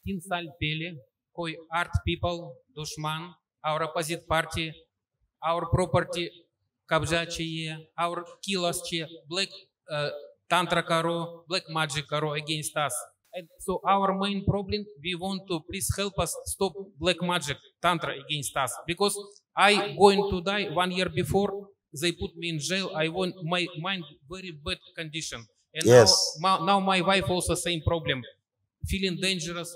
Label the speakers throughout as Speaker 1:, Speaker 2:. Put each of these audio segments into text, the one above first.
Speaker 1: 3 साल पहले कोई art people, दुश्मन, our opposite party, our property कब्जा चाहिए, our kill us चाहिए, black tantra करो, black magic करो against us. And so our main problem, we want to please help us stop black magic tantra against us, because I going to die 1 year before they put me in jail. I want my mind very bad condition, and
Speaker 2: Yes.
Speaker 1: now my wife also same problem, feeling dangerous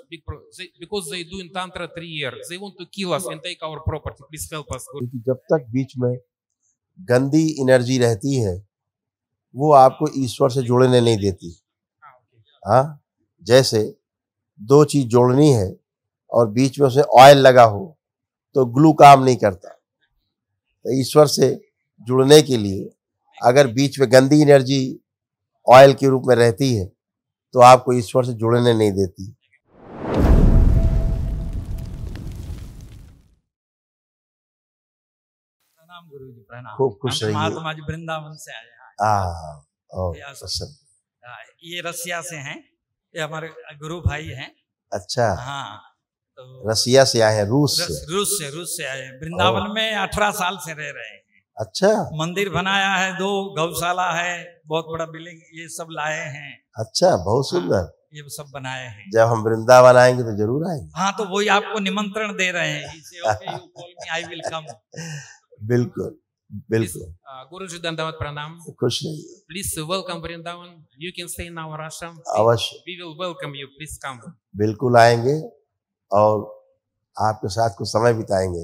Speaker 1: because they doing tantra 3 years. They want to kill us and take our property. Please help us.
Speaker 2: क्योंकि जब तक बीच में गंदी energy रहती है वो आपको ईश्वर से जोड़ने नहीं देती। हाँ, जैसे दो चीज जोड़नी है और बीच में उसे ऑयल लगा हो तो ग्लू काम नहीं करता। तो ईश्वर से जुड़ने के लिए अगर बीच में गंदी एनर्जी ऑयल के रूप में रहती है तो आपको ईश्वर से जुड़ने नहीं देती।
Speaker 3: प्रणाम गुरुजी, प्रणाम।
Speaker 2: खूब खुश रहिए।
Speaker 3: महात्मा जी वृंदावन से आए हैं। ये रसिया से हैं, ये हमारे गुरु भाई हैं।
Speaker 2: अच्छा,
Speaker 3: हाँ, तो
Speaker 2: रसिया से आए हैं, रूस
Speaker 3: से आए हैं। वृंदावन में 18 साल से रह रहे हैं।
Speaker 2: अच्छा,
Speaker 3: मंदिर बनाया है, 2 गौशाला है, बहुत बड़ा बिल्डिंग, ये सब लाए हैं।
Speaker 2: अच्छा, बहुत सुंदर।
Speaker 3: ये सब बनाए हैं।
Speaker 2: जब हम वृंदावन आएंगे तो जरूर आएंगे।
Speaker 3: हाँ, तो वही आपको निमंत्रण दे रहे हैं। I will come.
Speaker 2: बिल्कुल बिल्कुल।
Speaker 1: Guruji, Dandavat Pranam.
Speaker 2: खुश रहिए।
Speaker 1: Please welcome Vrindavan. You can stay in our ashram.
Speaker 2: अवश्य।
Speaker 1: We will welcome you. Please come.
Speaker 2: बिल्कुल आएंगे और आपके साथ कुछ समय बिताएंगे।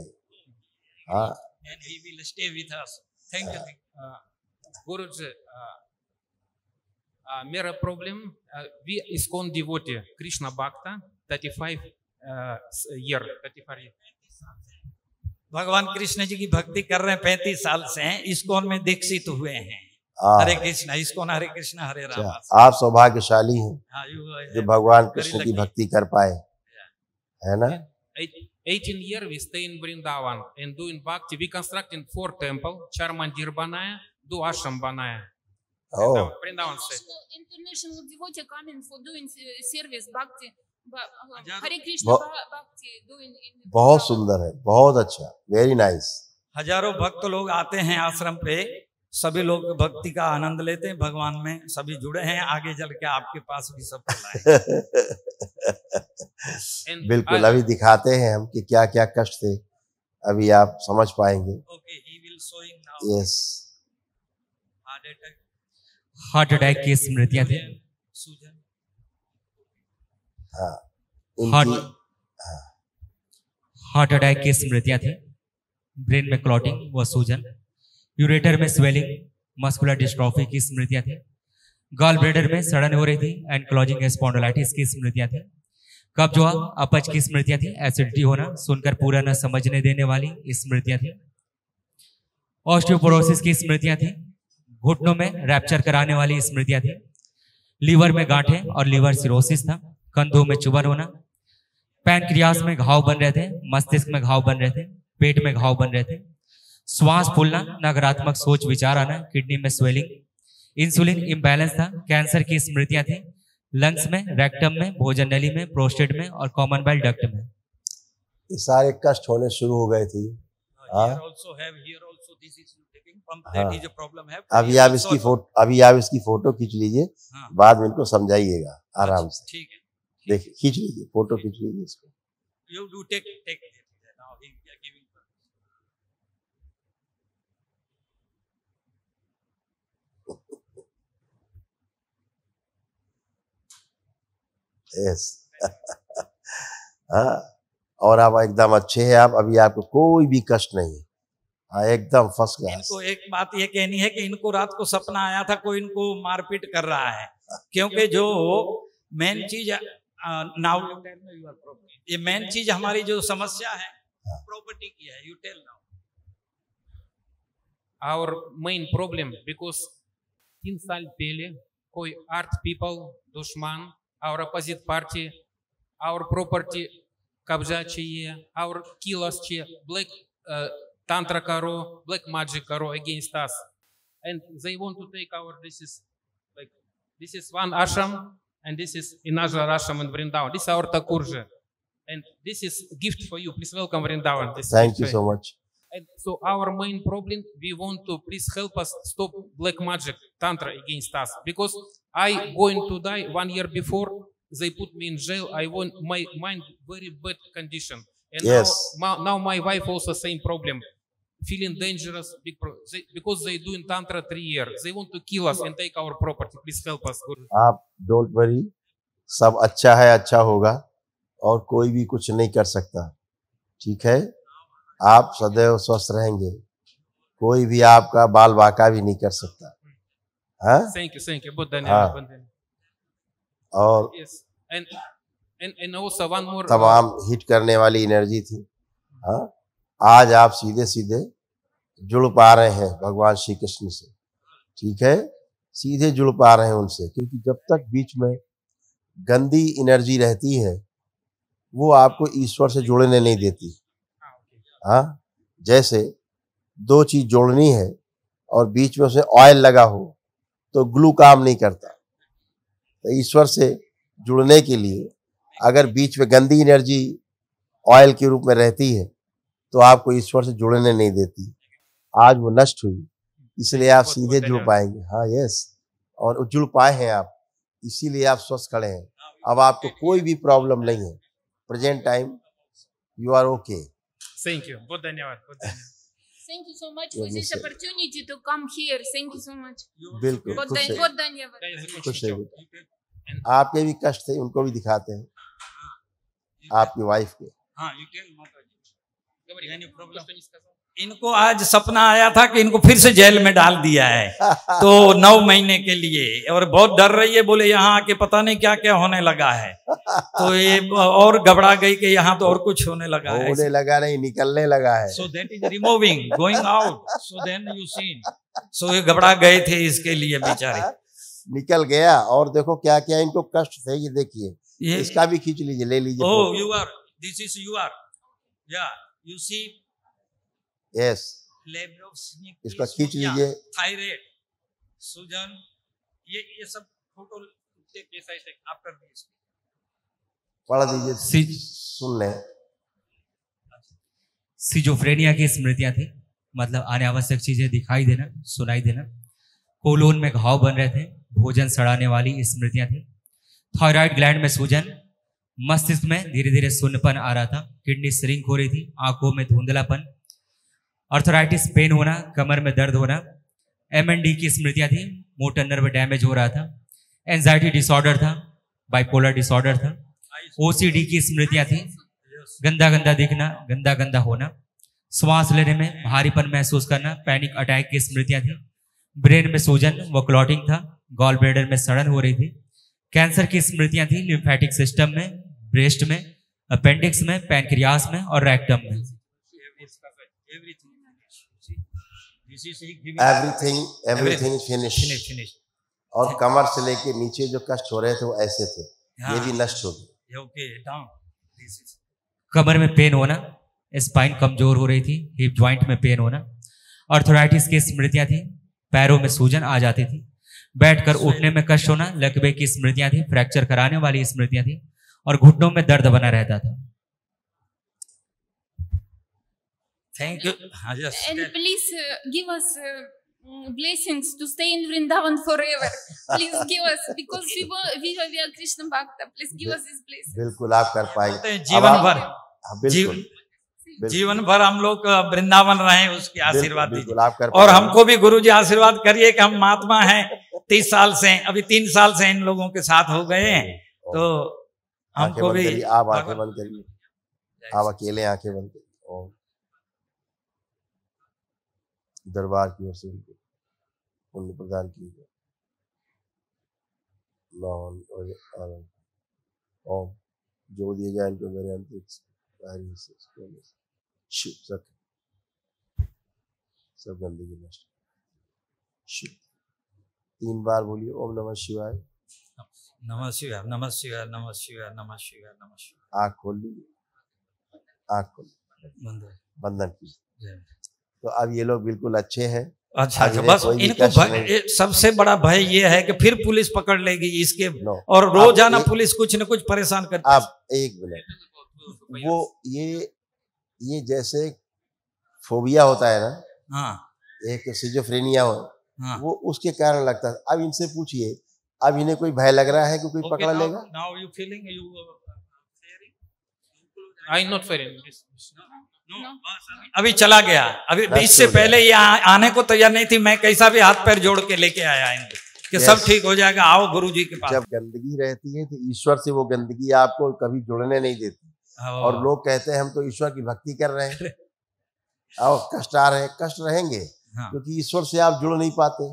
Speaker 2: हाँ।
Speaker 3: And he will stay with us. Thank you.
Speaker 1: Guruji, मेरा problem, we ISKCON devotee, Krishna Bhakta, 35 year.
Speaker 3: भगवान कृष्ण जी की भक्ति कर रहे हैं 35 साल से हैं। इस्कॉन में दीक्षित हुए हैं। हरे कृष्ण, इस्कॉन हरे कृष्ण हरे राम।
Speaker 2: आप सौभाग्यशाली हैं जो भगवान कृष्ण की भक्ति कर पाए, है ना?
Speaker 1: 18 years we stay in Vrindavan and doing bhakti. We constructing 4 temples, 4 मंदिर बनाया, 2 आश्रम बनाया। Vrindavan से।
Speaker 4: International devotee coming for doing service bhakti. हरे कृष्ण भक्ति doing in
Speaker 2: बहुत सुंदर है, बहुत अच्छा, वेरी नाइस।
Speaker 3: हजारों भक्त लोग आते हैं आश्रम पे, सभी लोग भक्ति का आनंद लेते हैं। भगवान में सभी जुड़े हैं। आगे चल के आपके पास भी सब
Speaker 2: बिल्कुल, अभी दिखाते हैं हम कि क्या क्या कष्ट थे, अभी आप समझ पाएंगे। यस,
Speaker 5: हार्ट अटैक की स्मृतियां थी। हार्ट अटैक की स्मृतियां थी। ब्रेन में क्लॉटिंग व सूजन, यूरेटर में स्वेलिंग, मस्कुलर डिस्ट्रॉफी की स्मृतियां थी। गॉल ब्लैडर में सड़न हो रही थी, एनक्लोजिंग स्पॉन्डिलाइटिस की स्मृतियां थी। कब्ज हुआ, अपच की स्मृतियां थी। एसिडिटी होना, सुनकर पूरा न समझने देने वाली स्मृतियां थी। ऑस्टियोपोरोसिस की स्मृतियां थी। घुटनों में रैप्चर कराने वाली स्मृतियां थी। लीवर में गांठें और लीवर सिरोसिस था। कंधों में चुभन होना, पैनक्रियास में घाव बन रहे थे, मस्तिष्क में घाव बन रहे थे, पेट में घाव बन रहे थे। श्वास फूलना, नकारात्मक सोच विचार आना, किडनी में स्वेलिंग, इंसुलिन इम्बैलेंस था। कैंसर की स्मृतियां थी। लंग्स में, रेक्टम में, भोजन नली में, प्रोस्टेट में और कॉमन बाइल डक्ट में।
Speaker 2: ये सारे कष्ट होने शुरू हो गए थे। अभी आप इसकी फोटो खींच लीजिए, बाद में इनको समझाइएगा आराम से।
Speaker 3: ठीक है,
Speaker 2: देखिए, खींच लीजिए, फोटो खींच लीजिए इसको।
Speaker 3: You do take now we are giving
Speaker 2: yes. हाँ, और आप एकदम अच्छे हैं। आप अभी आपको कोई भी कष्ट नहीं है। हाँ, एकदम फर्स्ट क्लास।
Speaker 3: इनको एक बात ये कहनी है कि इनको रात को सपना आया था कोई इनको मारपीट कर रहा है, क्योंकि जो मेन चीज नाउ ये मेन चीज हमारी जो समस्या है प्रॉपर्टी की है। You tell now
Speaker 1: our main problem, because 3 साल पहले कोई art people, दुश्मन, our opposite party, our property कब्जा चाहिए, our kill us चाहिए, black tantra करो, black magic करो against us, and they want to take our, this is one ashram and this is another ashram in Vrindavan. This is our Thakurji. And this is gift for you. Please welcome Vrindavan. This
Speaker 2: Thank you
Speaker 1: gift
Speaker 2: so
Speaker 1: for
Speaker 2: much.
Speaker 1: And so our main problem, we want to please help us stop black magic, tantra against us. Because I going to die 1 year before, they put me in jail. I want my mind very bad condition. And
Speaker 2: Yes.
Speaker 1: now my wife also same problem. Feeling dangerous because they doing tantra 3 years. They want to kill us and take our property. Please help us.
Speaker 2: आप don't worry, सब अच्छा है, अच्छा होगा और कोई भी कुछ नहीं कर सकता, ठीक है। आप सदैव स्वस्थ रहेंगे, कोई भी आपका बाल बाका भी नहीं कर सकता। हाँ,
Speaker 1: Thank you. बहुत धन्यवाद।
Speaker 2: और
Speaker 1: Yes. And also one more.
Speaker 2: तमाम हिट करने वाली एनर्जी थी। हाँ, आज आप सीधे सीधे जुड़ पा रहे हैं भगवान श्री कृष्ण से, ठीक है, सीधे जुड़ पा रहे हैं उनसे, क्योंकि जब तक बीच में गंदी एनर्जी रहती है वो आपको ईश्वर से जोड़ने नहीं देती। हाँ, जैसे दो चीज जोड़नी है और बीच में उसमें ऑयल लगा हो तो ग्लू काम नहीं करता। तो ईश्वर से जुड़ने के लिए अगर बीच में गंदी एनर्जी ऑयल के रूप में रहती है तो आपको ईश्वर से जुड़ने नहीं देती। आज वो नष्ट हुई, इसलिए आप सीधे जुड़ पाएंगे। हाँ, यस, और जुड़ पाए हैं आप, इसीलिए आप स्वस्थ खड़े हैं। अब आपको कोई भी प्रॉब्लम नहीं है। Present time you are okay.
Speaker 1: Thank you. बहुत धन्यवाद।
Speaker 4: Thank you so much for this opportunity to come here. Thank you so much.
Speaker 2: बिल्कुल,
Speaker 4: बहुत
Speaker 2: खुश है,
Speaker 4: बहुत धन्यवाद।
Speaker 2: खुश है बेटा। आपके भी कष्ट थे, उनको भी दिखाते हैं, आपकी वाइफ के।
Speaker 3: हाँ, you tell माताजी। Any problem? इनको आज सपना आया था कि इनको फिर से जेल में डाल दिया है तो 9 महीने के लिए, और बहुत डर रही है, बोले यहाँ आके पता नहीं क्या क्या होने लगा है। तो ये और घबरा गई कि यहाँ तो और कुछ होने लगा है।
Speaker 2: होने लगा नहीं, निकलने लगा है।
Speaker 3: So that is removing, going out, so then you seen. So ये घबरा गए थे इसके लिए बेचारे।
Speaker 2: निकल गया। और देखो क्या क्या इनको कष्ट थे, ये देखिए,
Speaker 3: ये
Speaker 2: इसका भी खींच लीजिए, ले लीजिए।
Speaker 3: Oh, you are, this is you are, या यू सी
Speaker 2: यस, इसका खींच लीजिए।
Speaker 3: थायराइड, सूजन, ये सब फोटो आप कर दीजिए,
Speaker 2: पढ़ दीजिए, सुन लें।
Speaker 5: सिजोफ्रेनिया की स्मृतियां थी, मतलब अनावश्यक चीजें दिखाई देना, सुनाई देना। कोलोन में घाव बन रहे थे, भोजन सड़ाने वाली स्मृतियां थी। थायराइड ग्लैंड में सूजन, मस्तिष्क में धीरे धीरे सुन्नपन आ रहा था, किडनी श्रिंक हो रही थी, आंखों में धुंधलापन, अर्थराइटिस पेन होना, कमर में दर्द होना। MND की स्मृतियां थी, मोटर नर्व डैमेज हो रहा था। एंजाइटी डिसऑर्डर था, बाइपोलर डिसऑर्डर था। OCD की स्मृतियां थी, गंदा गंदा दिखना, गंदा गंदा होना, श्वास लेने में भारीपन महसूस करना, पैनिक अटैक की स्मृतियां थी। ब्रेन में सूजन व क्लॉटिंग था, गॉल ब्लैडर में सड़न हो रही थी। कैंसर की स्मृतियां थी, लिम्फेटिक सिस्टम में, ब्रेस्ट में, अपेंडिक्स में, पैनक्रियास में और रेक्टम में।
Speaker 2: Everything finish. और कमर से लेके नीचे जो कष्ट हो रहे थे वो ऐसे थे, ये भी नष्ट हो गए।
Speaker 5: कमर में पेन होना, स्पाइन कमजोर हो रही थी, हिप जॉइंट में पेन होना। अर्थराइटिस की स्मृतियां थी, पैरों में सूजन आ जाती थी, बैठकर उठने में कष्ट होना, लकवे की स्मृतियां थी, फ्रैक्चर कराने वाली स्मृतियां थी और घुटनों में दर्द बना रहता था।
Speaker 3: Thank you.
Speaker 4: And please give us blessings to stay in Vrindavan forever. Please give us, because we are Krishna Bhakta. Please give us this blessing.
Speaker 2: बिल्कुल आप कर पाएंगे
Speaker 3: जीवन भर।
Speaker 2: बिल्कुल
Speaker 3: जीवन भर हम लोग वृंदावन रहे, उसके आशीर्वाद
Speaker 2: बिल्कुल
Speaker 3: दीजिए।
Speaker 2: आप कर
Speaker 3: और हमको भी गुरु जी आशीर्वाद करिए कि हम महात्मा हैं, 30 साल से, अभी 3 साल से इन लोगों के साथ हो गए हैं, तो हमको भी।
Speaker 2: आप आंखें बंद करिए, आप अकेले आंखें बंद करिए और दरबार की ओर से पुण्य प्रदान कीजिए। ओम जो दिए जाए इनको मेरे अंतरिक्ष सब गंदगी नष्ट। 3 बार बोलिए ओम नमः शिवाय,
Speaker 3: नमः शिवाय, नमः शिवाय, नमः शिवाय, नमः शिवाय, नमः शिवाय।
Speaker 2: आँख खोल लीजिए, आँख खोल, बंधन कीजिए। तो अब ये लोग बिल्कुल अच्छे हैं।
Speaker 3: अच्छा, बस इनको सबसे बड़ा भय ये है कि फिर पुलिस पकड़ लेगी इसके, और रोजाना पुलिस कुछ न कुछ परेशान करती है।
Speaker 2: आप एक मिनट, वो ये जैसे फोबिया होता है ना,
Speaker 3: हाँ
Speaker 2: एक सिजोफ्रेनिया हो,
Speaker 3: हाँ।
Speaker 2: वो उसके कारण लगता है। अब इनसे पूछिए, अब इन्हें कोई भय लग रहा है कि कोई पकड़ लेगा?
Speaker 3: Now you feeling you
Speaker 1: I'm not fearing this.
Speaker 3: अभी चला गया। अभी
Speaker 2: बस
Speaker 3: इससे
Speaker 2: हो गया।
Speaker 3: पहले ये आने को तैयार नहीं थी। मैं कैसा भी हाथ पैर जोड़ के लेके आया इनको कि सब
Speaker 2: Yes.
Speaker 3: ठीक हो जाएगा, आओ गुरुजी के पास।
Speaker 2: जब गंदगी रहती है तो ईश्वर से वो गंदगी आपको कभी जुड़ने नहीं देती। और लोग कहते हैं हम तो ईश्वर की भक्ति कर रहे हैं, और कष्ट आ रहे हैं, कष्ट रहेंगे
Speaker 3: हाँ।
Speaker 2: क्योंकि ईश्वर से आप जुड़ नहीं पाते।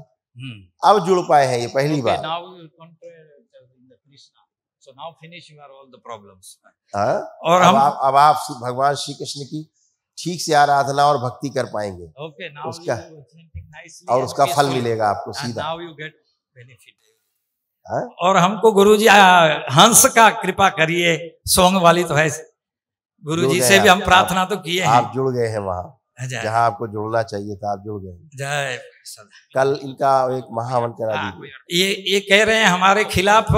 Speaker 2: अब जुड़ पाए हैं, ये पहली बार। हाँ?
Speaker 3: और हम
Speaker 2: अब आप भगवान श्री कृष्ण की ठीक से आराधना और भक्ति कर पाएंगे, उसका और उसका फल मिलेगा आपको सीधा। हाँ?
Speaker 3: और हमको गुरुजी हंस का कृपा करिए। सॉन्ग वाली तो है, गुरुजी
Speaker 2: जुड़
Speaker 3: से
Speaker 2: गए
Speaker 3: भी हम
Speaker 2: आप।
Speaker 3: प्रार्थना तो किए हैं।
Speaker 2: आप जुड़ गए हैं वहाँ
Speaker 3: जय
Speaker 2: जहाँ आपको जुड़ना चाहिए था, आप जुड़ गए हैं।
Speaker 3: जय।
Speaker 2: कल इनका एक महावन करा दीजिए।
Speaker 3: ये कह रहे हैं हमारे खिलाफ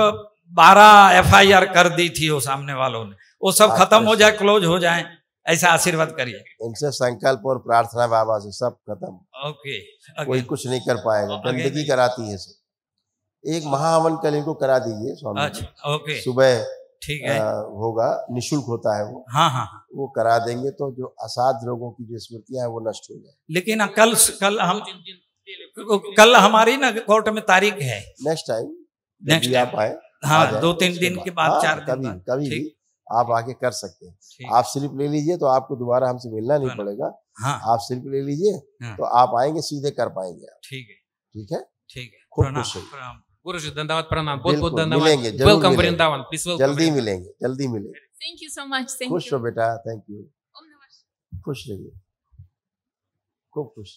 Speaker 3: 12 FIR कर दी थी वो सामने वालों ने, वो सब खत्म हो जाए, क्लोज हो जाए, ऐसा आशीर्वाद करिए।
Speaker 2: इनसे संकल्प और प्रार्थना बाबा से सब खत्म,
Speaker 3: ओके
Speaker 2: कोई कुछ नहीं कर पाएगा। गंदगी कराती है सब। एक महावन कल इनको करा दीजिए स्वामी जी।
Speaker 3: अच्छा ओके
Speaker 2: सुबह
Speaker 3: ठीक है।
Speaker 2: होगा, निशुल्क होता है वो।
Speaker 3: हाँ हाँ।
Speaker 2: वो करा देंगे तो जो असाध्य रोगों की जो स्मृतियां हैं वो नष्ट हो जाए।
Speaker 3: लेकिन कल हमारी ना कोर्ट में तारीख है।
Speaker 2: नेक्स्ट टाइम
Speaker 3: Next
Speaker 2: जब आप आए,
Speaker 3: हाँ
Speaker 2: आ जाए,
Speaker 3: 2-3
Speaker 2: उसके
Speaker 3: दिन के बाद,
Speaker 2: हाँ,
Speaker 3: 4 दिन
Speaker 2: कभी
Speaker 3: बाद।
Speaker 2: कभी भी
Speaker 3: ठीक।
Speaker 2: आप आके कर सकते हैं।
Speaker 3: ठीक।
Speaker 2: आप स्लिप ले लीजिए तो आपको दोबारा हमसे मिलना नहीं
Speaker 3: हाँ।
Speaker 2: पड़ेगा।
Speaker 3: हाँ
Speaker 2: आप स्लिप ले लीजिए
Speaker 3: हाँ।
Speaker 2: तो आप आएंगे, सीधे कर पाएंगे आप।
Speaker 3: ठीक है
Speaker 2: ठीक है,
Speaker 3: ठीक है।
Speaker 2: खूब
Speaker 3: प्रणाम
Speaker 2: खुश रहिए।
Speaker 3: प्रणाम।
Speaker 1: Guruji, धन्यवाद प्रणाम, बहुत बहुत
Speaker 2: बिल्कुल,
Speaker 1: धन्यवाद।
Speaker 2: मिलेंगे, जरूर
Speaker 1: वेलकम
Speaker 2: मिलेंगे।
Speaker 1: Vrindavan, please welcome.
Speaker 2: जल्दी मिलेंगे, जल्दी मिलेंगे।
Speaker 4: Thank you so much. Thank
Speaker 2: खुश
Speaker 4: you.
Speaker 2: रहो बेटा, thank you.
Speaker 4: Om Namah Shivaya.
Speaker 2: खुश रहिए, खूब खुश।